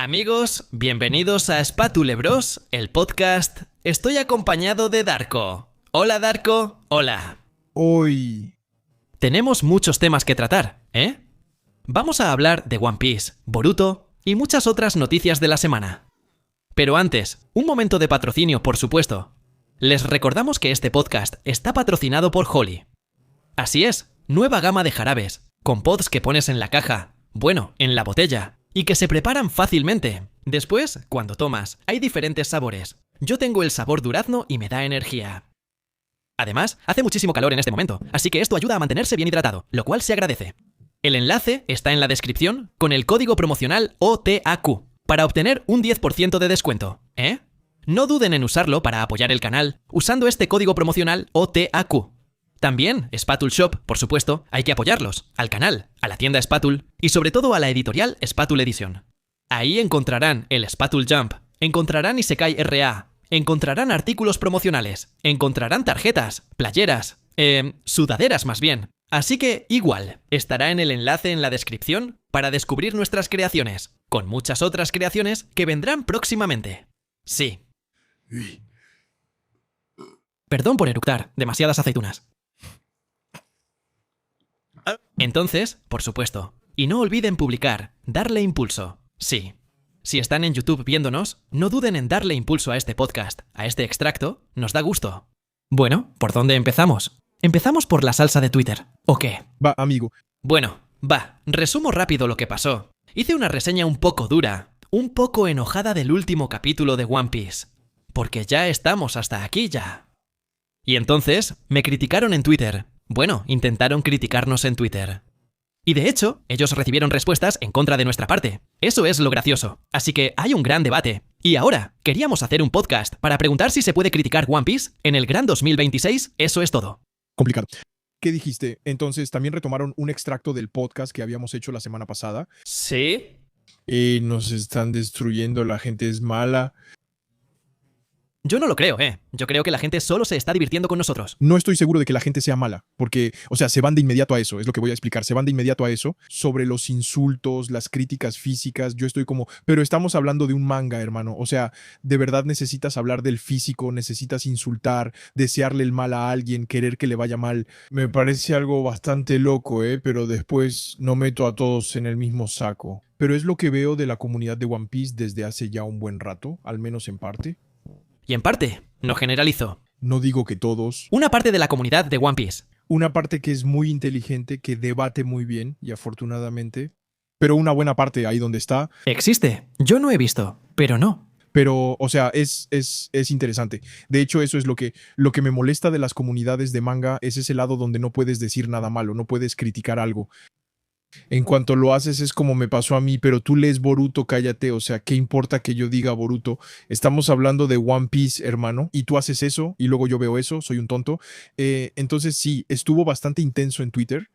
Amigos, bienvenidos a Spatule Bros, el podcast. Estoy acompañado de Darko. Hola Darko, hola. Hoy... Tenemos muchos temas que tratar, ¿eh? Vamos a hablar de One Piece, Boruto y muchas otras noticias de la semana. Pero antes, un momento de patrocinio, por supuesto. Les recordamos que este podcast está patrocinado por Holly. Así es, nueva gama de jarabes, con pods que pones en la caja, bueno, en la botella, y que se preparan fácilmente. Después, cuando tomas, hay diferentes sabores. Yo tengo el sabor durazno y me da energía. Además, hace muchísimo calor en este momento, así que esto ayuda a mantenerse bien hidratado, lo cual se agradece. El enlace está en la descripción con el código promocional OTAQ para obtener un 10% de descuento, ¿eh? No duden en usarlo para apoyar el canal usando este código promocional OTAQ. También, Spatule Shop, por supuesto, hay que apoyarlos, al canal, a la tienda Spatule y sobre todo a la editorial Spatule Edition. Ahí encontrarán el Spatule Jump, encontrarán Isekai RA, encontrarán artículos promocionales, encontrarán tarjetas, playeras, sudaderas más bien. Así que, igual, estará en el enlace en la descripción para descubrir nuestras creaciones, con muchas otras creaciones que vendrán próximamente. Sí. Perdón por eructar, demasiadas aceitunas. Entonces, por supuesto, y no olviden publicar, darle impulso. Sí. Si están en YouTube viéndonos, no duden en darle impulso a este podcast, a este extracto, nos da gusto. Bueno, ¿por dónde empezamos? ¿Empezamos por la salsa de Twitter, o qué? Va, amigo. Bueno, resumo rápido lo que pasó. Hice una reseña un poco dura, un poco enojada del último capítulo de One Piece, porque ya estamos hasta aquí ya. Y entonces, me criticaron en Twitter. Bueno, intentaron criticarnos en Twitter. Y de hecho, ellos recibieron respuestas en contra de nuestra parte. Eso es lo gracioso. Así que hay un gran debate. Y ahora, queríamos hacer un podcast para preguntar si se puede criticar One Piece en el Gran 2026. Eso es todo. Complicado. ¿Qué dijiste? Entonces, ¿también retomaron un extracto del podcast que habíamos hecho la semana pasada? ¿Sí? Nos están destruyendo, la gente es mala. Yo no lo creo, Yo creo que la gente solo se está divirtiendo con nosotros. No estoy seguro de que la gente sea mala, porque, se van de inmediato a eso, es lo que voy a explicar, se van de inmediato a eso, sobre los insultos, las críticas físicas, yo estoy como, pero estamos hablando de un manga, hermano, de verdad necesitas hablar del físico, necesitas insultar, desearle el mal a alguien, querer que le vaya mal. Me parece algo bastante loco, pero después no meto a todos en el mismo saco. Pero es lo que veo de la comunidad de One Piece desde hace ya un buen rato, al menos en parte. Y en parte, no generalizo. No digo que todos. Una parte de la comunidad de One Piece. Una parte que es muy inteligente, que debate muy bien, y afortunadamente. Pero una buena parte ahí donde está. Existe. Yo no he visto, pero no. Pero, es interesante. De hecho, eso es lo que me molesta de las comunidades de manga, es ese lado donde no puedes decir nada malo, no puedes criticar algo. En cuanto lo haces es como me pasó a mí, pero tú lees Boruto, cállate, ¿qué importa que yo diga Boruto? Estamos hablando de One Piece, hermano, y tú haces eso, y luego yo veo eso, soy un tonto. Entonces sí, estuvo bastante intenso en Twitter,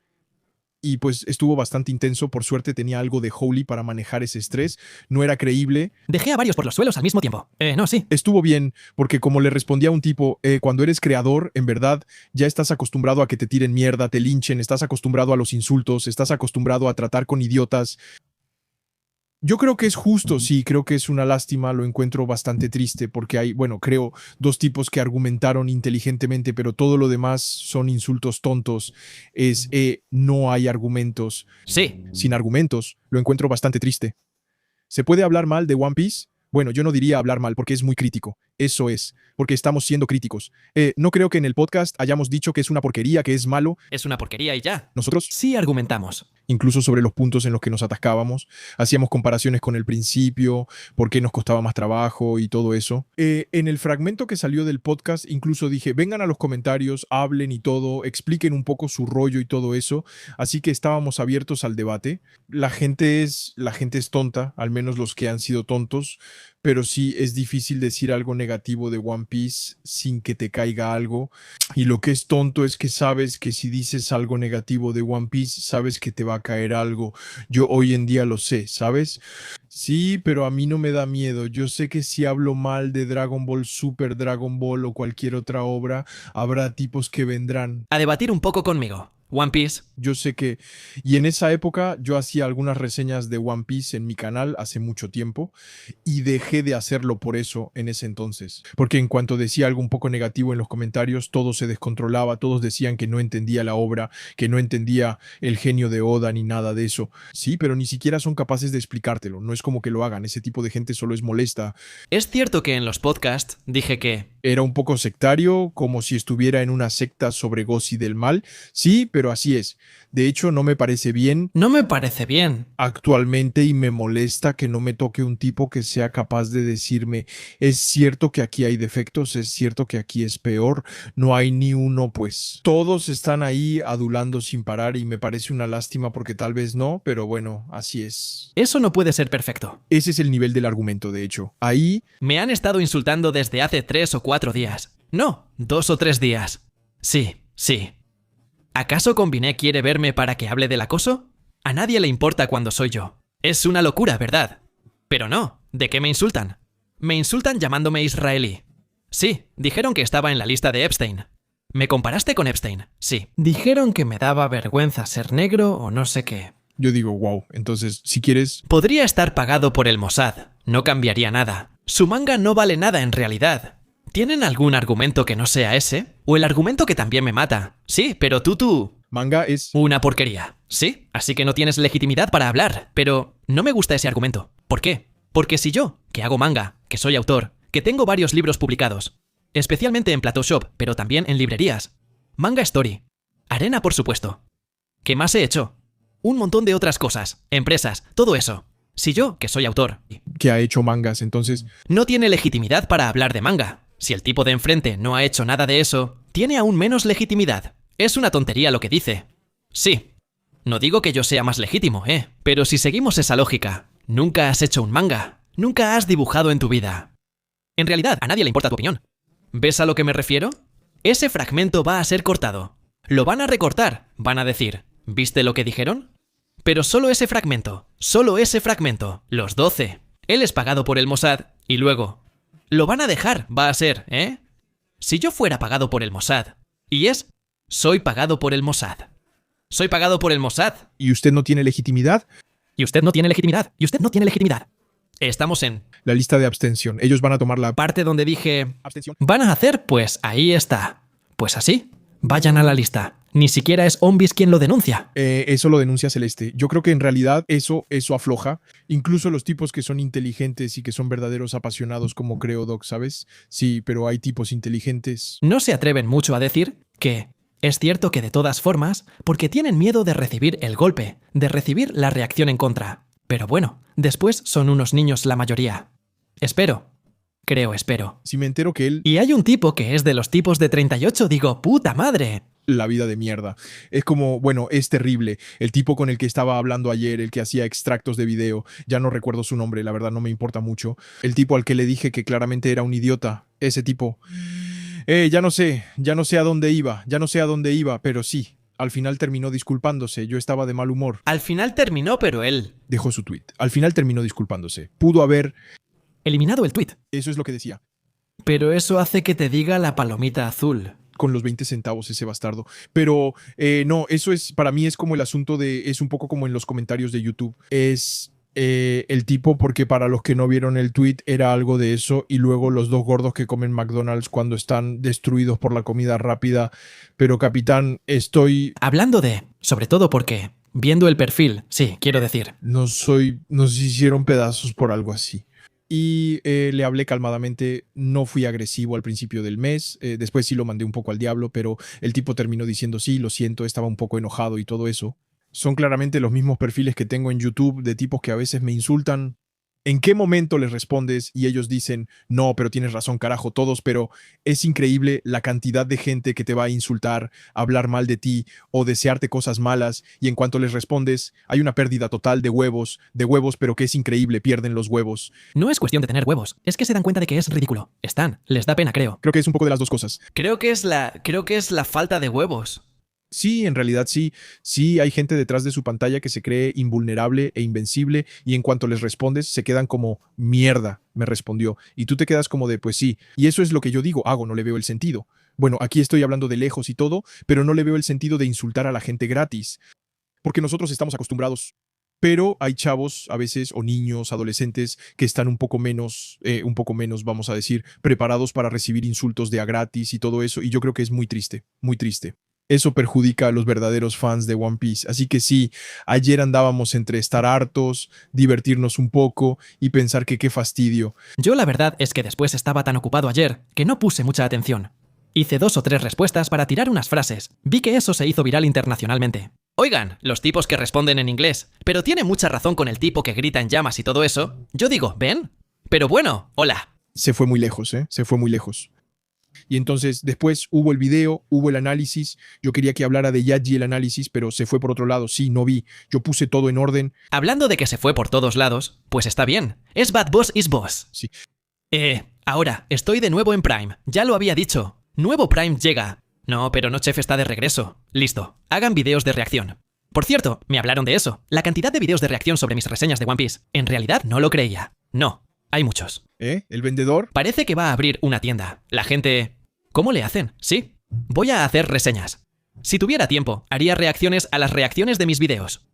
y pues estuvo bastante intenso, por suerte tenía algo de Holy para manejar ese estrés, no era creíble. Dejé a varios por los suelos al mismo tiempo. No, sí. Estuvo bien, porque como le respondía a un tipo, cuando eres creador, en verdad, ya estás acostumbrado a que te tiren mierda, te linchen, estás acostumbrado a los insultos, estás acostumbrado a tratar con idiotas. Yo creo que es justo, sí, creo que es una lástima, lo encuentro bastante triste porque hay, creo dos tipos que argumentaron inteligentemente, pero todo lo demás son insultos tontos, no hay argumentos. Sí. Sin argumentos, lo encuentro bastante triste. ¿Se puede hablar mal de One Piece? Bueno, yo no diría hablar mal porque es muy crítico. Eso es, porque estamos siendo críticos. No creo que en el podcast hayamos dicho que es una porquería, que es malo. Es una porquería y ya. Nosotros sí argumentamos. Incluso sobre los puntos en los que nos atascábamos. Hacíamos comparaciones con el principio, por qué nos costaba más trabajo y todo eso. En el fragmento que salió del podcast, incluso dije, vengan a los comentarios, hablen y todo, expliquen un poco su rollo y todo eso. Así que estábamos abiertos al debate. La gente es tonta, al menos los que han sido tontos, pero sí es difícil decir algo negativo de One Piece sin que te caiga algo. Y lo que es tonto es que sabes que si dices algo negativo de One Piece, sabes que te va a caer algo. Yo hoy en día lo sé, ¿sabes? Sí, pero a mí no me da miedo. Yo sé que si hablo mal de Dragon Ball, Super Dragon Ball o cualquier otra obra, habrá tipos que vendrán a debatir un poco conmigo. One Piece. Yo sé que, y en esa época yo hacía algunas reseñas de One Piece en mi canal hace mucho tiempo y dejé de hacerlo por eso en ese entonces. Porque en cuanto decía algo un poco negativo en los comentarios, todo se descontrolaba, todos decían que no entendía la obra, que no entendía el genio de Oda ni nada de eso. Sí, pero ni siquiera son capaces de explicártelo, no es como que lo hagan, ese tipo de gente solo es molesta. Es cierto que en los podcasts dije que Era un poco sectario, como si estuviera en una secta sobre Gozi del mal. Sí, pero así es. De hecho, no me parece bien no me parece bien. actualmente y me molesta que no me toque un tipo que sea capaz de decirme, es cierto que aquí hay defectos, es cierto que aquí es peor, no hay ni uno, pues. Todos están ahí adulando sin parar y me parece una lástima porque tal vez no, pero bueno, así es. Eso no puede ser perfecto. Ese es el nivel del argumento, de hecho. Ahí Me han estado insultando desde hace 3 o 4 días. No, 2 o 3 días. Sí, sí. ¿Acaso Combiné quiere verme para que hable del acoso? A nadie le importa cuando soy yo. Es una locura, ¿verdad? Pero no, ¿de qué me insultan? Me insultan llamándome israelí. Sí, dijeron que estaba en la lista de Epstein. ¿Me comparaste con Epstein? Sí. Dijeron que me daba vergüenza ser negro o no sé qué. yo digo, wow, entonces si quieres, Podría estar pagado por el Mossad. No cambiaría nada. Su manga no vale nada en realidad. ¿Tienen algún argumento que no sea ese? ¿O el argumento que también me mata? Sí, pero tú... manga es... Una porquería. Sí, así que no tienes legitimidad para hablar. Pero no me gusta ese argumento. ¿Por qué? Porque si yo, que hago manga, que soy autor, que tengo varios libros publicados, especialmente en Plateau Shop, pero también en librerías, Manga Story, Arena por supuesto. ¿Qué más he hecho? Un montón de otras cosas, empresas, todo eso. Si yo, que soy autor, que ha hecho mangas, entonces no tiene legitimidad para hablar de manga, si el tipo de enfrente no ha hecho nada de eso, tiene aún menos legitimidad. Es una tontería lo que dice. Sí. No digo que yo sea más legítimo, pero si seguimos esa lógica, nunca has hecho un manga, nunca has dibujado en tu vida. En realidad, a nadie le importa tu opinión. ¿Ves a lo que me refiero? Ese fragmento va a ser cortado. Lo van a recortar, van a decir, ¿viste lo que dijeron? Pero solo ese fragmento, los 12. Él es pagado por el Mossad y luego... Lo van a dejar, va a ser, Si yo fuera pagado por el Mossad, y es... Soy pagado por el Mossad. Soy pagado por el Mossad. ¿y usted no tiene legitimidad? Y usted no tiene legitimidad. Y usted no tiene legitimidad. Estamos en La lista de abstención. Ellos van a tomar la parte donde dije... abstención. ¿Van a hacer? Pues ahí está. Pues así. Vayan a la lista. Ni siquiera es Ombis quien lo denuncia. Eso lo denuncia Celeste. Yo creo que en realidad eso afloja. Incluso los tipos que son inteligentes y que son verdaderos apasionados, como creo Doc, ¿sabes? Sí, pero hay tipos inteligentes. No se atreven mucho a decir que... Es cierto que de todas formas, porque tienen miedo de recibir el golpe, de recibir la reacción en contra. Pero bueno, después son unos niños la mayoría. Espero. Espero. Si me entero que él... Y hay un tipo que es de los tipos de 38, digo, ¡puta madre! La vida de mierda. Es como, bueno, es terrible. El tipo con el que estaba hablando ayer, el que hacía extractos de video, ya no recuerdo su nombre, la verdad no me importa mucho. El tipo al que le dije que claramente era un idiota. Ese tipo... ya no sé a dónde iba, pero sí. Al final terminó disculpándose, yo estaba de mal humor. Al final terminó, pero él... Dejó su tweet. Al final terminó disculpándose. Pudo haber... eliminado el tweet. Eso es lo que decía. Pero eso hace que te diga la palomita azul. Con los 20 centavos ese bastardo. Pero no, eso es, para mí es como el asunto de, es un poco como en los comentarios de YouTube. Es el tipo, porque para los que no vieron el tweet era algo de eso, y luego los dos gordos que comen McDonald's cuando están destruidos por la comida rápida. Pero capitán, estoy... Hablando de, sobre todo porque, viendo el perfil, sí, quiero decir. Nos hicieron pedazos por algo así. Y le hablé calmadamente, no fui agresivo al principio del mes, después sí lo mandé un poco al diablo, pero el tipo terminó diciendo sí, lo siento, estaba un poco enojado y todo eso. Son claramente los mismos perfiles que tengo en YouTube de tipos que a veces me insultan. ¿En qué momento les respondes y ellos dicen, no, pero tienes razón, carajo, todos, pero es increíble la cantidad de gente que te va a insultar, hablar mal de ti o desearte cosas malas, y en cuanto les respondes, hay una pérdida total de huevos, pero que es increíble, pierden los huevos. No es cuestión de tener huevos, es que se dan cuenta de que es ridículo. Les da pena, creo. Creo que es un poco de las dos cosas. Creo que es la falta de huevos. Sí, en realidad sí. Sí, hay gente detrás de su pantalla que se cree invulnerable e invencible y en cuanto les respondes se quedan como mierda, me respondió. Y tú te quedas como de pues sí. Y eso es lo que yo digo, hago, no le veo el sentido. Bueno, aquí estoy hablando de lejos y todo, pero no le veo el sentido de insultar a la gente gratis, porque nosotros estamos acostumbrados. Pero hay chavos a veces, o niños, adolescentes, que están un poco menos, vamos a decir, preparados para recibir insultos de a gratis y todo eso, y yo creo que es muy triste, muy triste. Eso perjudica a los verdaderos fans de One Piece. Así que sí, ayer andábamos entre estar hartos, divertirnos un poco y pensar que qué fastidio. Yo la verdad es que después estaba tan ocupado ayer que no puse mucha atención. Hice 2 o 3 respuestas para tirar unas frases. Vi que eso se hizo viral internacionalmente. Oigan, los tipos que responden en inglés, pero tiene mucha razón con el tipo que grita en llamas y todo eso. Yo digo, ¿ven? Pero bueno, hola. Se fue muy lejos, ¿eh? Se fue muy lejos. Y entonces después hubo el video, hubo el análisis. Yo quería que hablara de Yaji el análisis, pero se fue por otro lado. Sí, no vi. Yo puse todo en orden. Hablando de que se fue por todos lados, pues está bien. Es Bad Boss is Boss. Sí. Ahora, estoy de nuevo en Prime. Ya lo había dicho. Nuevo Prime llega. No, pero No Chef está de regreso. Listo. Hagan videos de reacción. Por cierto, me hablaron de eso. La cantidad de videos de reacción sobre mis reseñas de One Piece. En realidad no lo creía. No. Hay muchos. ¿El vendedor? Parece que va a abrir una tienda. La gente... ¿Cómo le hacen? Sí. Voy a hacer reseñas. Si tuviera tiempo, haría reacciones a las reacciones de mis videos.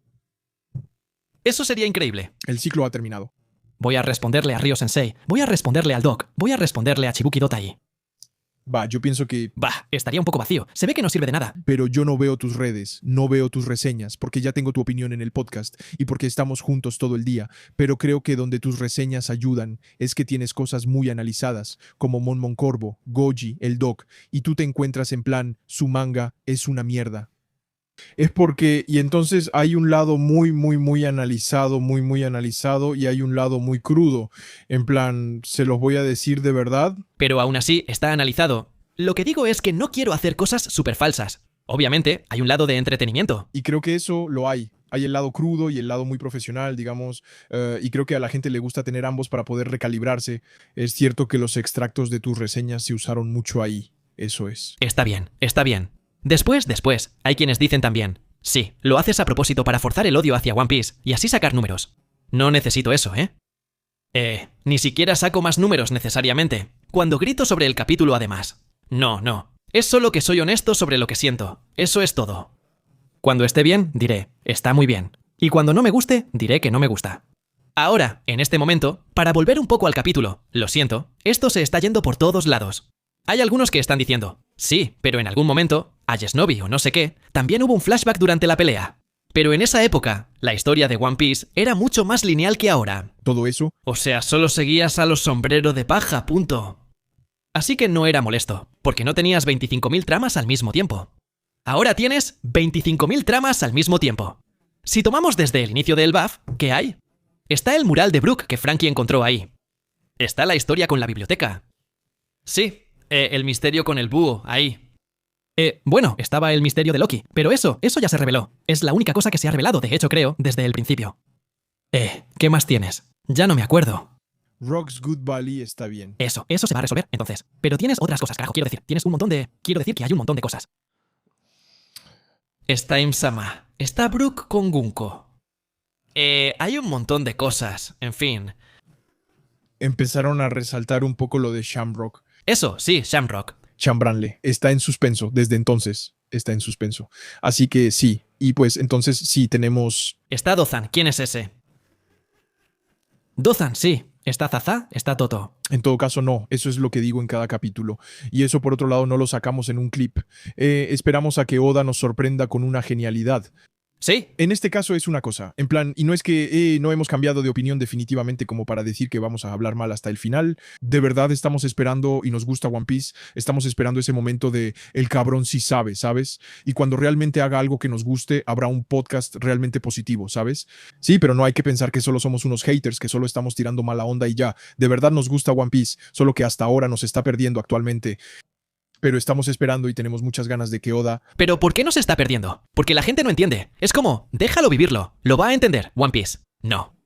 Eso sería increíble. El ciclo ha terminado. Voy a responderle a Ryo Sensei. Voy a responderle al Doc. Voy a responderle a Chibuki Dotai. Va, yo pienso que... Estaría un poco vacío. Se ve que no sirve de nada. Pero yo no veo tus redes, no veo tus reseñas, porque ya tengo tu opinión en el podcast y porque estamos juntos todo el día. Pero creo que donde tus reseñas ayudan es que tienes cosas muy analizadas, como Mon Mon Corvo, Goji, el Doc, y tú te encuentras en plan, su manga es una mierda. Es porque, y entonces hay un lado muy analizado, muy analizado, y hay un lado muy crudo. En plan, se los voy a decir de verdad. Pero aún así, está analizado. Lo que digo es que no quiero hacer cosas súper falsas. Obviamente, hay un lado de entretenimiento. Y creo que eso lo hay. Hay el lado crudo y el lado muy profesional, digamos, y creo que a la gente le gusta tener ambos para poder recalibrarse. Es cierto que los extractos de tus reseñas se usaron mucho ahí. Eso es. Está bien, está bien. Después, hay quienes dicen también, sí, lo haces a propósito para forzar el odio hacia One Piece y así sacar números. No necesito eso, ¿eh? Ni siquiera saco más números necesariamente, cuando grito sobre el capítulo además. No. Es solo que soy honesto sobre lo que siento. Eso es todo. Cuando esté bien, diré, está muy bien. Y cuando no me guste, diré que no me gusta. Ahora, en este momento, para volver un poco al capítulo, lo siento, esto se está yendo por todos lados. Hay algunos que están diciendo, sí, pero en algún momento, a Shinobi o no sé qué, también hubo un flashback durante la pelea. Pero en esa época, la historia de One Piece era mucho más lineal que ahora. ¿Todo eso? O sea, solo seguías a los sombrero de paja, punto. Así que no era molesto, porque no tenías 25.000 tramas al mismo tiempo. Ahora tienes 25.000 tramas al mismo tiempo. Si tomamos desde el inicio del BAF, ¿qué hay? Está el mural de Brook que Frankie encontró ahí. Está la historia con la biblioteca. Sí, el misterio con el búho, ahí. Bueno, estaba el misterio de Loki, pero eso ya se reveló. Es la única cosa que se ha revelado, de hecho creo, desde el principio. ¿Qué más tienes? Ya no me acuerdo. Rock's Good Valley está bien. Eso se va a resolver, entonces. Pero tienes otras cosas, carajo, quiero decir que hay un montón de cosas. Está Imsama. Está Brook con Gunko. Hay un montón de cosas, en fin. Empezaron a resaltar un poco lo de Shamrock. Eso, sí, Shamrock. Chambranle. Está en suspenso, desde entonces está en suspenso. Así que sí, y pues entonces sí tenemos... Está Dothan, ¿quién es ese? Dothan, sí. Está Zaza, está Toto. En todo caso, no. Eso es lo que digo en cada capítulo. Y eso, por otro lado, no lo sacamos en un clip. Esperamos a que Oda nos sorprenda con una genialidad. Sí. En este caso es una cosa, en plan, y no es que no hemos cambiado de opinión definitivamente como para decir que vamos a hablar mal hasta el final. De verdad estamos esperando, y nos gusta One Piece, estamos esperando ese momento de el cabrón sí sabe, ¿sabes? Y cuando realmente haga algo que nos guste, habrá un podcast realmente positivo, ¿sabes? Sí, pero no hay que pensar que solo somos unos haters, que solo estamos tirando mala onda y ya. De verdad nos gusta One Piece, solo que hasta ahora nos está perdiendo actualmente. Pero estamos esperando y tenemos muchas ganas de que Oda... ¿Pero por qué no se está perdiendo? Porque la gente no entiende. Es como, déjalo vivirlo. Lo va a entender, One Piece. No.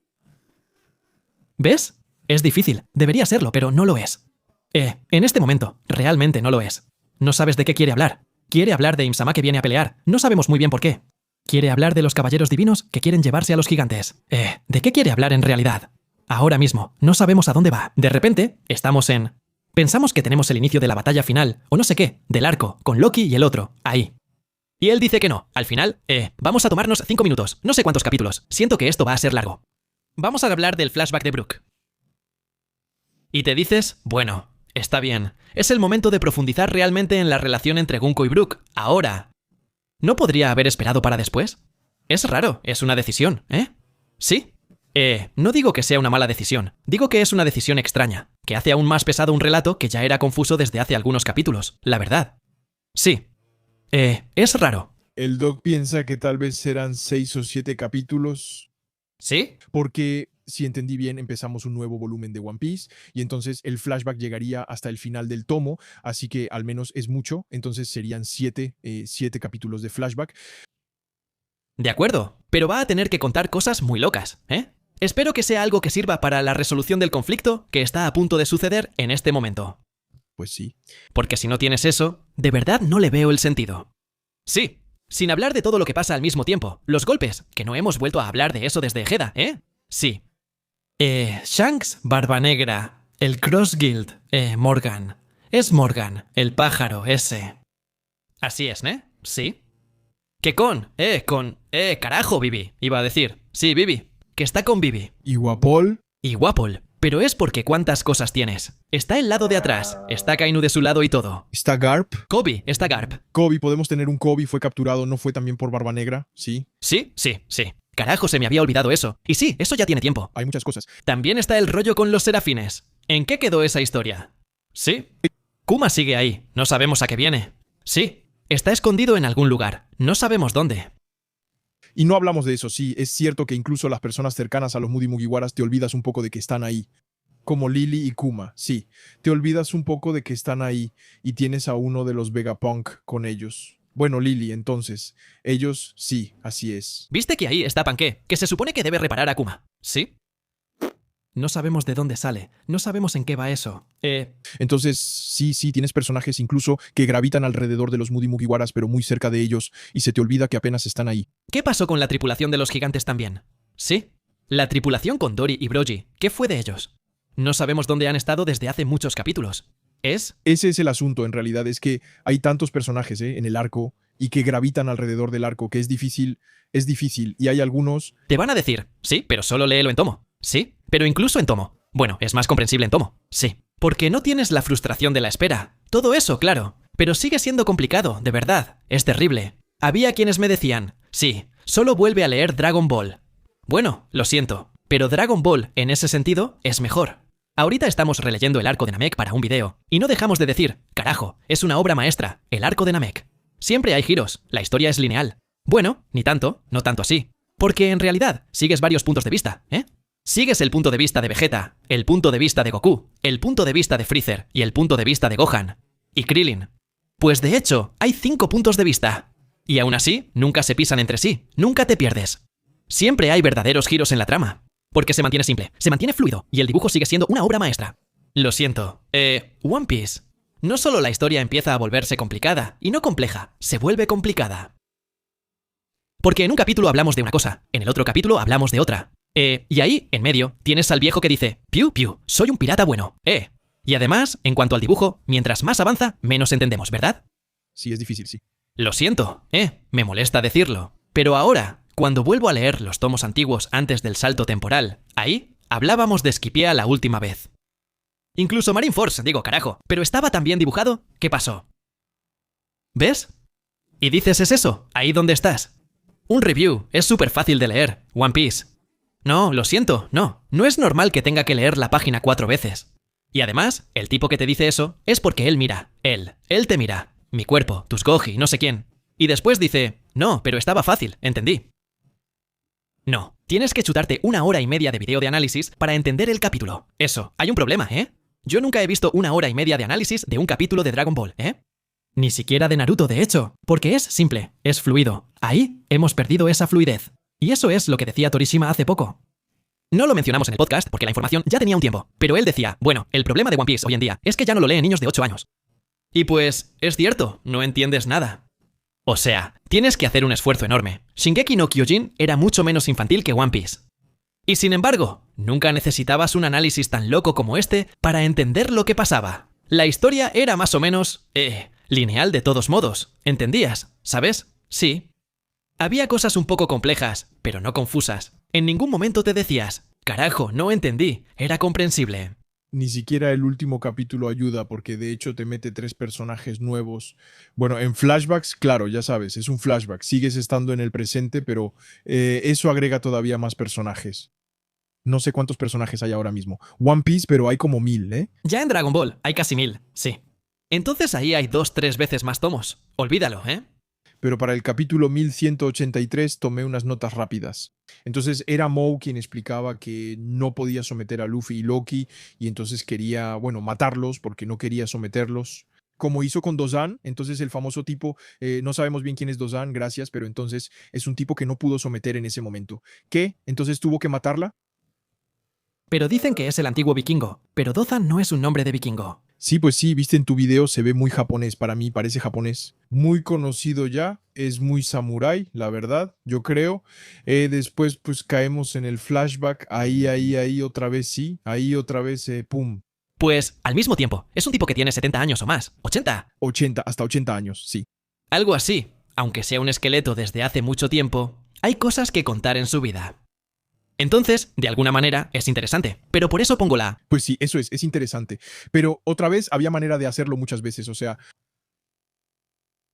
¿Ves? Es difícil. Debería serlo, pero no lo es. En este momento, realmente no lo es. No sabes de qué quiere hablar. Quiere hablar de Im-sama que viene a pelear. No sabemos muy bien por qué. Quiere hablar de los caballeros divinos que quieren llevarse a los gigantes. ¿De qué quiere hablar en realidad? Ahora mismo, no sabemos a dónde va. De repente, estamos en... Pensamos que tenemos el inicio de la batalla final, o no sé qué, del arco, con Loki y el otro, ahí. Y él dice que no. Al final, vamos a tomarnos 5 minutos. No sé cuántos capítulos. Siento que esto va a ser largo. Vamos a hablar del flashback de Brook. Y te dices, bueno, está bien. Es el momento de profundizar realmente en la relación entre Gunko y Brook. Ahora. ¿No podría haber esperado para después? Es raro, es una decisión, ¿eh? ¿Sí? No digo que sea una mala decisión. Digo que es una decisión extraña, que hace aún más pesado un relato que ya era confuso desde hace algunos capítulos. La verdad. Sí. Es raro. El Doc piensa que tal vez serán 6 o 7 capítulos. ¿Sí? Porque, si entendí bien, empezamos un nuevo volumen de One Piece y entonces el flashback llegaría hasta el final del tomo, así que al menos es mucho, entonces serían 7 capítulos de flashback. De acuerdo, pero va a tener que contar cosas muy locas, ¿eh? Espero que sea algo que sirva para la resolución del conflicto que está a punto de suceder en este momento. Pues sí. Porque si no tienes eso, de verdad no le veo el sentido. Sí, sin hablar de todo lo que pasa al mismo tiempo. Los golpes, que no hemos vuelto a hablar de eso desde Ejeda, ¿eh? Sí. Shanks, Barba Negra, el Cross Guild, Morgan. Es Morgan, el pájaro ese. Así es, ¿eh? Sí. Que carajo, Vivi, iba a decir. Sí, Vivi, que está con Vivi. ¿Y Guapol? Y Guapol. Pero es porque cuántas cosas tienes. Está el lado de atrás, está Kainu de su lado y todo. ¿Está Garp? Kobe, está Garp. Kobe, podemos tener un Kobe, fue capturado, ¿no fue también por Barba Negra? Sí. Sí. Carajo, se me había olvidado eso. Y sí, eso ya tiene tiempo. Hay muchas cosas. También está el rollo con los serafines. ¿En qué quedó esa historia? Sí. Kuma sigue ahí, no sabemos a qué viene. Sí. Está escondido en algún lugar, no sabemos dónde. Y no hablamos de eso, sí, es cierto que incluso las personas cercanas a los Moody Mugiwaras te olvidas un poco de que están ahí. Como Lily y Kuma, sí. Te olvidas un poco de que están ahí y tienes a uno de los Vegapunk con ellos. Bueno, Lily, entonces. Ellos, sí, así es. ¿Viste que ahí está Panqué, que se supone que debe reparar a Kuma? ¿Sí? No sabemos de dónde sale, no sabemos en qué va eso. Entonces, sí, tienes personajes incluso que gravitan alrededor de los Moody Mugiwaras, pero muy cerca de ellos, y se te olvida que apenas están ahí. ¿Qué pasó con la tripulación de los gigantes también? ¿Sí? La tripulación con Dory y Brogy, ¿qué fue de ellos? No sabemos dónde han estado desde hace muchos capítulos. Ese es el asunto, en realidad, es que hay tantos personajes en el arco, y que gravitan alrededor del arco, que es difícil, y hay algunos... Te van a decir, sí, pero solo léelo en tomo. Sí, pero incluso en tomo. Bueno, es más comprensible en tomo. Sí. Porque no tienes la frustración de la espera. Todo eso, claro. Pero sigue siendo complicado, de verdad. Es terrible. Había quienes me decían, sí, solo vuelve a leer Dragon Ball. Bueno, lo siento, pero Dragon Ball, en ese sentido, es mejor. Ahorita estamos releyendo el arco de Namek para un video, y no dejamos de decir, carajo, es una obra maestra, el arco de Namek. Siempre hay giros, la historia es lineal. Bueno, ni tanto, no tanto así. Porque en realidad, sigues varios puntos de vista, ¿eh? Sigues el punto de vista de Vegeta, el punto de vista de Goku, el punto de vista de Freezer y el punto de vista de Gohan. Y Krillin. Pues de hecho, hay 5 puntos de vista. Y aún así, nunca se pisan entre sí, nunca te pierdes. Siempre hay verdaderos giros en la trama. Porque se mantiene simple, se mantiene fluido y el dibujo sigue siendo una obra maestra. Lo siento. One Piece. No solo la historia empieza a volverse complicada, y no compleja, se vuelve complicada. Porque en un capítulo hablamos de una cosa, en el otro capítulo hablamos de otra. Y ahí, en medio, tienes al viejo que dice, piu, piu, soy un pirata bueno, Y además, en cuanto al dibujo, mientras más avanza, menos entendemos, ¿verdad? Sí, es difícil, sí. Lo siento, me molesta decirlo. Pero ahora, cuando vuelvo a leer los tomos antiguos antes del salto temporal, ahí hablábamos de Scipia la última vez. Incluso Marineford, digo, carajo, pero estaba tan bien dibujado, ¿qué pasó? ¿Ves? Y dices, ¿es eso? Ahí donde estás. Un review, es súper fácil de leer, One Piece. No, lo siento, no es normal que tenga que leer la página 4 veces. Y además, el tipo que te dice eso es porque él mira, él te mira, mi cuerpo, tus goji, no sé quién. Y después dice, no, pero estaba fácil, entendí. No, tienes que chutarte 1 hora y media de video de análisis para entender el capítulo. Eso, hay un problema, Yo nunca he visto 1 hora y media de análisis de un capítulo de Dragon Ball, Ni siquiera de Naruto, de hecho, porque es simple, es fluido. Ahí hemos perdido esa fluidez. Y eso es lo que decía Torishima hace poco. No lo mencionamos en el podcast porque la información ya tenía un tiempo, pero él decía, bueno, el problema de One Piece hoy en día es que ya no lo leen niños de 8 años. Y pues, es cierto, no entiendes nada. O sea, tienes que hacer un esfuerzo enorme. Shingeki no Kyojin era mucho menos infantil que One Piece. Y sin embargo, nunca necesitabas un análisis tan loco como este para entender lo que pasaba. La historia era más o menos, lineal de todos modos. ¿Entendías? ¿Sabes? Sí. Había cosas un poco complejas, pero no confusas. En ningún momento te decías, carajo, no entendí, era comprensible. Ni siquiera el último capítulo ayuda porque de hecho te mete 3 personajes nuevos. Bueno, en flashbacks, claro, ya sabes, es un flashback. Sigues estando en el presente, pero eso agrega todavía más personajes. No sé cuántos personajes hay ahora mismo. One Piece, pero hay como 1000, ¿eh? Ya en Dragon Ball hay casi 1000, sí. Entonces ahí hay 2-3 veces más tomos. Olvídalo, ¿eh? Pero para el capítulo 1183 tomé unas notas rápidas. Entonces era Moe quien explicaba que no podía someter a Luffy y Loki y entonces quería, bueno, matarlos porque no quería someterlos. Como hizo con Dozan, entonces el famoso tipo, no sabemos bien quién es Dozan, gracias, pero entonces es un tipo que no pudo someter en ese momento. ¿Qué? ¿Entonces tuvo que matarla? Pero dicen que es el antiguo vikingo, pero Dothan no es un nombre de vikingo. Sí, pues sí, viste en tu video, se ve muy japonés, para mí parece japonés. Muy conocido ya, es muy samurái, la verdad, yo creo. Después pues caemos en el flashback, ahí, otra vez sí, ahí otra vez, pum, Pues, al mismo tiempo, es un tipo que tiene 70 años o más, 80. 80, hasta 80 años, sí. Algo así. Aunque sea un esqueleto desde hace mucho tiempo, hay cosas que contar en su vida. Entonces, de alguna manera, es interesante, pero por eso pongo la... Pues sí, eso es interesante. Pero otra vez había manera de hacerlo muchas veces, o sea,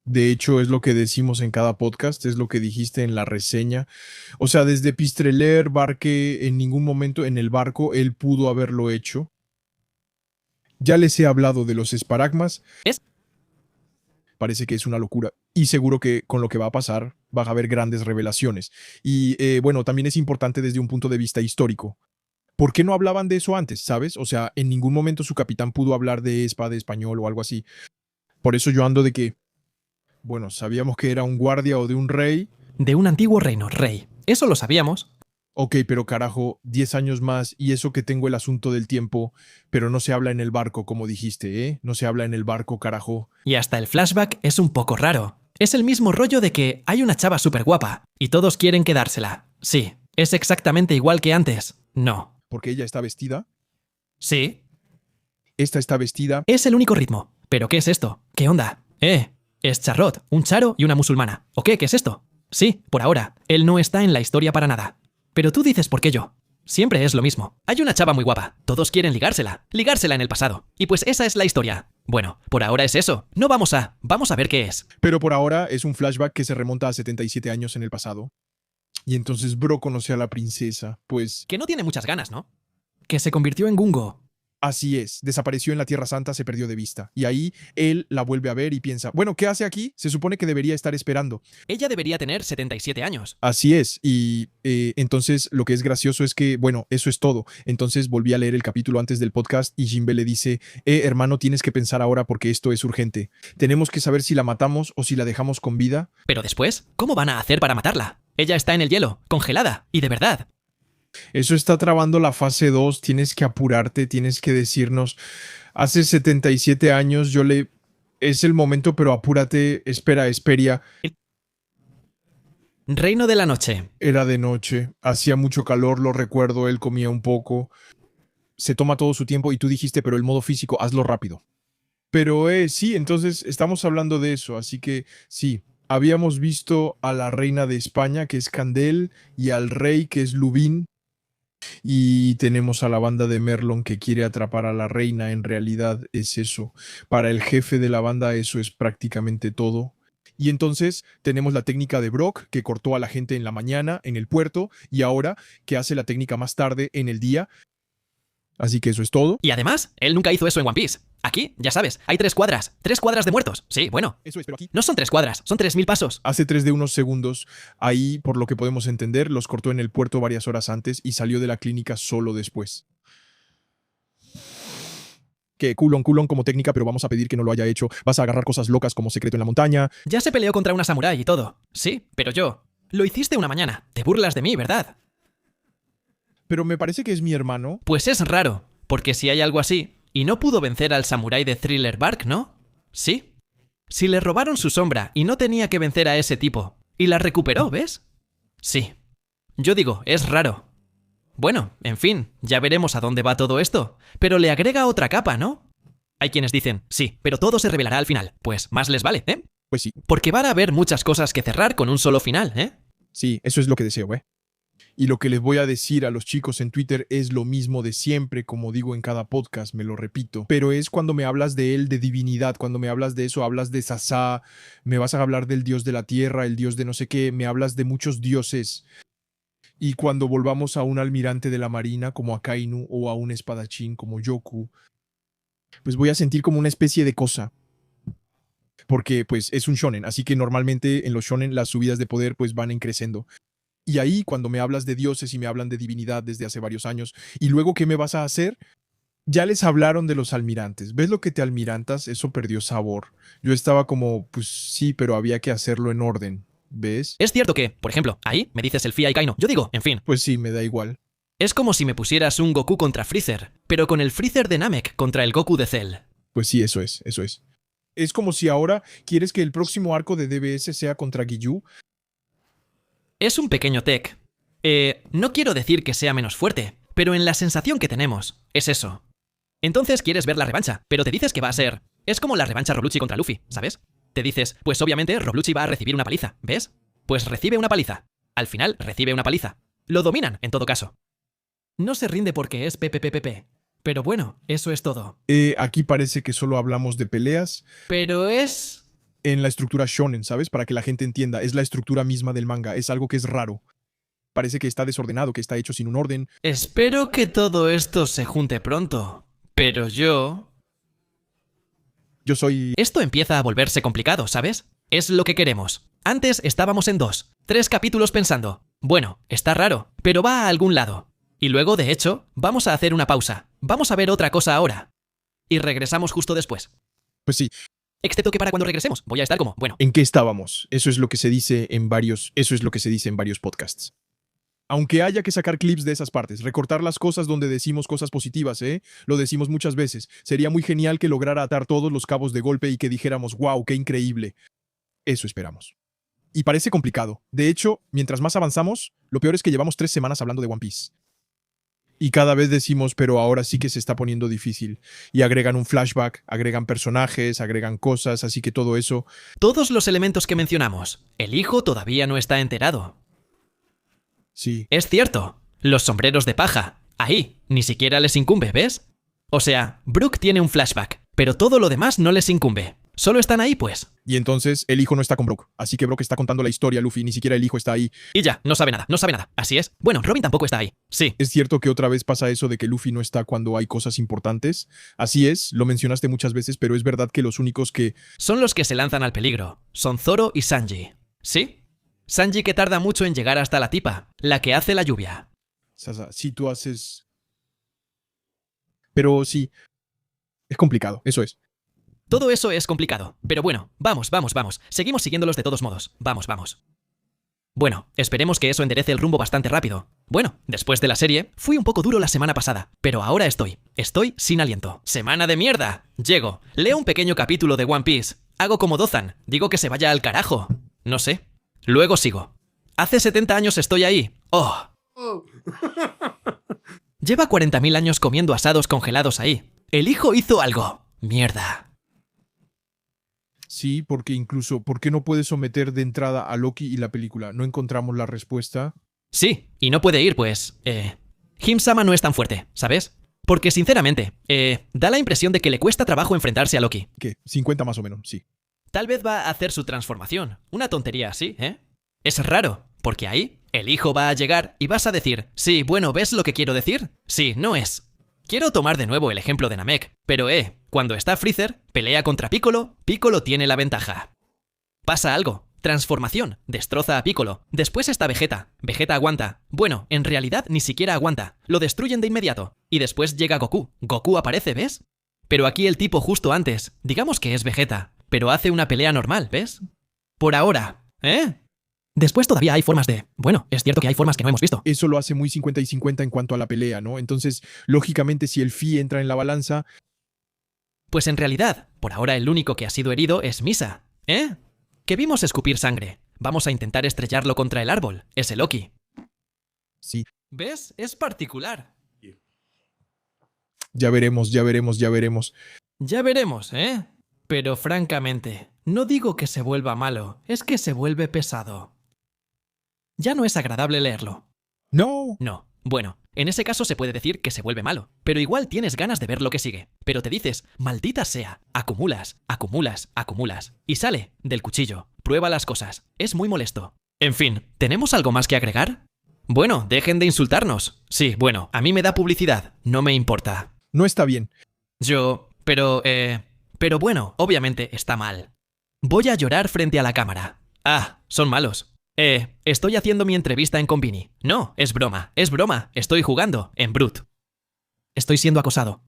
de hecho es lo que decimos en cada podcast, es lo que dijiste en la reseña. O sea, desde Pistreler, Barque, en ningún momento en el barco él pudo haberlo hecho. Ya les he hablado de los esparagmas. ¿Es? Parece que es una locura. Y seguro que con lo que va a pasar va a haber grandes revelaciones. Y bueno, también es importante desde un punto de vista histórico. ¿Por qué no hablaban de eso antes, sabes? O sea, en ningún momento su capitán pudo hablar de espada español o algo así. Por eso yo ando de que, bueno, sabíamos que era un guardia o de un rey. De un antiguo reino, rey. Eso lo sabíamos. Ok, pero carajo, 10 años más y eso que tengo el asunto del tiempo, pero no se habla en el barco, como dijiste, ¿eh? No se habla en el barco, carajo. Y hasta el flashback es un poco raro. Es el mismo rollo de que hay una chava súper guapa y todos quieren quedársela. Sí, es exactamente igual que antes. No. Porque ella está vestida, Sí, esta está vestida. es el único ritmo. ¿Pero qué es esto? ¿Qué onda? Es Charrot, un charo y una musulmana. ¿O qué? ¿Qué es esto? Sí, por ahora. Él no está en la historia para nada. Pero tú dices por qué yo. Siempre es lo mismo. Hay una chava muy guapa. Todos quieren ligársela. Ligársela en el pasado. Y pues esa es la historia. Bueno, por ahora es eso. No vamos a... Vamos a ver qué es. Pero por ahora es un flashback que se remonta a 77 años en el pasado. Y entonces Bro conoce a la princesa. Pues Que no tiene muchas ganas, ¿no? Que se convirtió en Gungo. así es, desapareció en la Tierra Santa, se perdió de vista. Y ahí él la vuelve a ver y piensa, bueno, ¿qué hace aquí? Se supone que debería estar esperando. Ella debería tener 77 años. Así es, y entonces lo que es gracioso es que, bueno, eso es todo. Entonces volví a leer el capítulo antes del podcast y Jinbe le dice, hermano, tienes que pensar ahora porque esto es urgente. Tenemos que saber si la matamos o si la dejamos con vida. Pero después, ¿cómo van a hacer para matarla? Ella está en el hielo, congelada, y de verdad. Eso está trabando la fase 2, tienes que apurarte, tienes que decirnos, hace 77 años yo le... Es el momento, pero apúrate, espera, Esperia. Reino de la Noche. Era de noche, hacía mucho calor, lo recuerdo, él comía un poco. Se toma todo su tiempo y tú dijiste, pero el modo físico, hazlo rápido. Pero sí, entonces estamos hablando de eso, así que sí, habíamos visto a la reina de España, que es Candel, y al rey, que es Lubin, y tenemos a la banda de Merlon que quiere atrapar a la reina, en realidad es eso. Para el jefe de la banda eso es prácticamente todo. Y entonces tenemos la técnica de Brock, que cortó a la gente en la mañana en el puerto, y ahora que hace la técnica más tarde en el día. Así que eso es todo. Y además, él nunca hizo eso en One Piece. Aquí, ya sabes, hay 3 cuadras. 3 cuadras de muertos. Sí, bueno. Eso es, pero aquí No son 3 cuadras, son 3000 pasos. hace 3 de unos segundos, ahí, por lo que podemos entender, los cortó en el puerto varias horas antes y salió de la clínica solo después. Que culón como técnica, pero vamos a pedir que no lo haya hecho. Vas a agarrar cosas locas como secreto en la montaña. Ya se peleó contra una samurái y todo. Sí, pero yo. Lo hiciste una mañana. Te burlas de mí, ¿verdad? Pero me parece que es mi hermano. Pues es raro, porque si hay algo así, y no pudo vencer al samurái de Thriller Bark, ¿no? Sí. Si le robaron su sombra y no tenía que vencer a ese tipo, y la recuperó, ¿ves? Sí. Yo digo, es raro. Bueno, en fin, ya veremos a dónde va todo esto, pero le agrega otra capa, ¿no? Hay quienes dicen, sí, pero todo se revelará al final. Pues más les vale, ¿eh? Pues sí, Porque van a haber muchas cosas que cerrar con un solo final, ¿eh? sí, eso es lo que deseo, ¿eh? Y lo que les voy a decir a los chicos en Twitter es lo mismo de siempre, como digo en cada podcast, me lo repito. Pero es cuando me hablas de él, de divinidad, cuando me hablas de eso, hablas de Sasá, me vas a hablar del dios de la tierra, el dios de no sé qué, me hablas de muchos dioses. Y cuando volvamos a un almirante de la marina como Akainu o a un espadachín como Yoku, pues voy a sentir como una especie de cosa. Porque pues es un shonen, así que normalmente en los shonen las subidas de poder pues van creciendo. Y ahí cuando me hablas de dioses y me hablan de divinidad desde hace varios años, y luego ¿qué me vas a hacer? Ya les hablaron de los almirantes. ¿Ves lo que te almirantas? Eso perdió sabor. Yo estaba como, pues sí, pero había que hacerlo en orden. ¿Ves? Es cierto que, por ejemplo, ahí me dices el Fia y Kaino. Yo digo, en fin, Pues sí, me da igual. es como si me pusieras un Goku contra Freezer, pero con el Freezer de Namek contra el Goku de Cell. Pues sí, eso es, eso es. Es como si ahora quieres que el próximo arco de DBS sea contra Giyu. Es un pequeño tech. No quiero decir que sea menos fuerte, pero en la sensación que tenemos, es eso. Entonces quieres ver la revancha, pero te dices que va a ser... Es como la revancha Robluchi contra Luffy, ¿sabes? Te dices, pues obviamente Robluchi va a recibir una paliza, ¿ves? Pues recibe una paliza. Al final recibe una paliza. Lo dominan, en todo caso. No se rinde porque es PPPPP. Pero bueno, eso es todo. Aquí parece que solo hablamos de peleas. Pero es... En la estructura shonen, ¿sabes? Para que la gente entienda, es la estructura misma del manga, es algo que es raro. Parece que está desordenado, que está hecho sin un orden. Espero que todo esto se junte pronto. Pero yo... Yo soy... Esto empieza a volverse complicado, ¿sabes? Es lo que queremos. Antes estábamos en 2, 3 capítulos pensando, bueno, está raro, pero va a algún lado. Y luego, de hecho, vamos a hacer una pausa. Vamos a ver otra cosa ahora. Y regresamos justo después. Pues sí, Excepto que para cuando regresemos voy a estar como, bueno, ¿en qué estábamos? Eso es lo que se dice en varios podcasts. Aunque haya que sacar clips de esas partes, recortar las cosas donde decimos cosas positivas, ¿eh? Lo decimos muchas veces. Sería muy genial que lograra atar todos los cabos de golpe y que dijéramos, wow, qué increíble. Eso esperamos. Y parece complicado. De hecho, mientras más avanzamos, lo peor es que llevamos 3 semanas hablando de One Piece. Y cada vez decimos, pero ahora sí que se está poniendo difícil. Y agregan un flashback, agregan personajes, agregan cosas, así que todo eso... todos los elementos que mencionamos. El hijo todavía no está enterado. Sí, Es cierto, los sombreros de paja. Ahí, ni siquiera les incumbe, ¿ves? O sea, Brook tiene un flashback, pero todo lo demás no les incumbe. Solo están ahí, pues. y entonces el hijo no está con Brook. Así que Brook está contando la historia a Luffy, ni siquiera el hijo está ahí. Y ya, no sabe nada, no sabe nada. Así es. Bueno, Robin tampoco está ahí. Sí. Es cierto que otra vez pasa eso de que Luffy no está cuando hay cosas importantes. Así es, lo mencionaste muchas veces, pero es verdad que los únicos que... Son los que se lanzan al peligro. Son Zoro y Sanji. ¿Sí? Sanji que tarda mucho en llegar hasta la tipa, la que hace la lluvia. Sasa, si tú haces... Pero sí, es complicado, eso es. Todo eso es complicado. Pero bueno, vamos. Seguimos siguiéndolos de todos modos. Vamos. Bueno, esperemos que eso enderece el rumbo bastante rápido. Bueno, después de la serie, fui un poco duro la semana pasada, pero ahora estoy sin aliento. ¡Semana de mierda! Llego, leo un pequeño capítulo de One Piece, hago como Dozan, digo que se vaya al carajo. No sé. Luego sigo. Hace 70 años estoy ahí. ¡Oh! Lleva 40.000 años comiendo asados congelados ahí. El hijo hizo algo. Mierda. Sí, porque incluso, ¿por qué no puedes someter de entrada a Loki y la película? No encontramos la respuesta. Sí, y no puede ir, pues... Him-sama no es tan fuerte, ¿sabes? Porque, sinceramente, da la impresión de que le cuesta trabajo enfrentarse a Loki. ¿Qué? 50 más o menos, sí. Tal vez va a hacer su transformación. Una tontería así, ¿eh? Es raro, porque ahí el hijo va a llegar y vas a decir, sí, bueno, ¿ves lo que quiero decir? Sí, no es. Quiero tomar de nuevo el ejemplo de Namek, pero cuando está Freezer, pelea contra Piccolo, Piccolo tiene la ventaja. Pasa algo, transformación, destroza a Piccolo, después está Vegeta, Vegeta aguanta, bueno, en realidad ni siquiera aguanta, lo destruyen de inmediato, y después llega Goku, Goku aparece, ¿ves? Pero aquí el tipo justo antes, digamos que es Vegeta, pero hace una pelea normal, ¿ves? Por ahora, Después todavía hay formas de... Bueno, es cierto que hay formas que no hemos visto. Eso lo hace muy 50 y 50 en cuanto a la pelea, ¿no? Entonces, lógicamente, si el Fi entra en la balanza, Pues en realidad, por ahora el único que ha sido herido es Misa, ¿eh? Que vimos escupir sangre. Vamos a intentar estrellarlo contra el árbol, ese Loki. Sí. ¿Ves? Es particular. Ya veremos, ya veremos, ya veremos. Ya veremos, ¿eh? Pero francamente, no digo que se vuelva malo, es que se vuelve pesado. Ya no es agradable leerlo. No. No. Bueno, en ese caso se puede decir que se vuelve malo, pero igual tienes ganas de ver lo que sigue. Pero te dices, maldita sea, acumulas, acumulas, acumulas. Y sale del cuchillo. Prueba las cosas. Es muy molesto. En fin, ¿tenemos algo más que agregar? Bueno, dejen de insultarnos. Sí, bueno, a mí me da publicidad. No me importa. No está bien. Pero bueno, obviamente está mal. Voy a llorar frente a la cámara. Ah, son malos. Estoy haciendo mi entrevista en Convini. No, es broma, estoy jugando, en Brut. Estoy siendo acosado.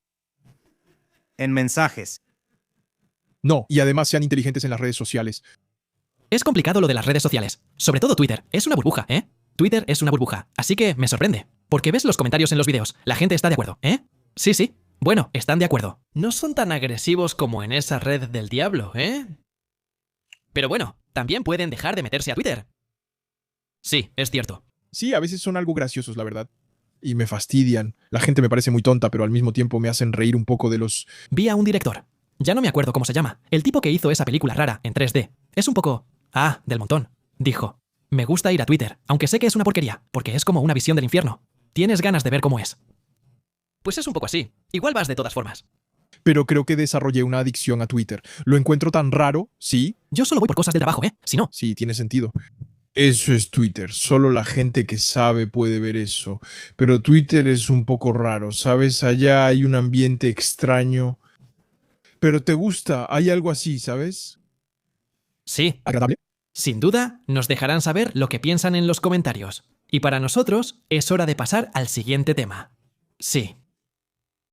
En mensajes. No, y además sean inteligentes en las redes sociales. Es complicado lo de las redes sociales, sobre todo Twitter, es una burbuja, ¿eh? Twitter es una burbuja, así que me sorprende. Porque ves los comentarios en los vídeos, la gente está de acuerdo, ¿eh? Sí, bueno, están de acuerdo. No son tan agresivos como en esa red del diablo, ¿eh? Pero bueno, también pueden dejar de meterse a Twitter. Sí, es cierto. Sí, a veces son algo graciosos, la verdad. Y me fastidian. La gente me parece muy tonta, pero al mismo tiempo me hacen reír un poco de los... Vi a un director. Ya no me acuerdo cómo se llama. El tipo que hizo esa película rara en 3D. Es un poco... Ah, del montón. Dijo. Me gusta ir a Twitter, aunque sé que es una porquería, porque es como una visión del infierno. Tienes ganas de ver cómo es. Pues es un poco así. Igual vas de todas formas. Pero creo que desarrollé una adicción a Twitter. Lo encuentro tan raro, ¿sí? Yo solo voy por cosas del trabajo, ¿eh? Si no... Sí, tiene sentido. Eso es Twitter. Solo la gente que sabe puede ver eso. Pero Twitter es un poco raro, ¿sabes? Allá hay un ambiente extraño. Pero te gusta, hay algo así, ¿sabes? Sí. ¿Agradable? Sin duda, nos dejarán saber lo que piensan en los comentarios. Y para nosotros, es hora de pasar al siguiente tema. Sí.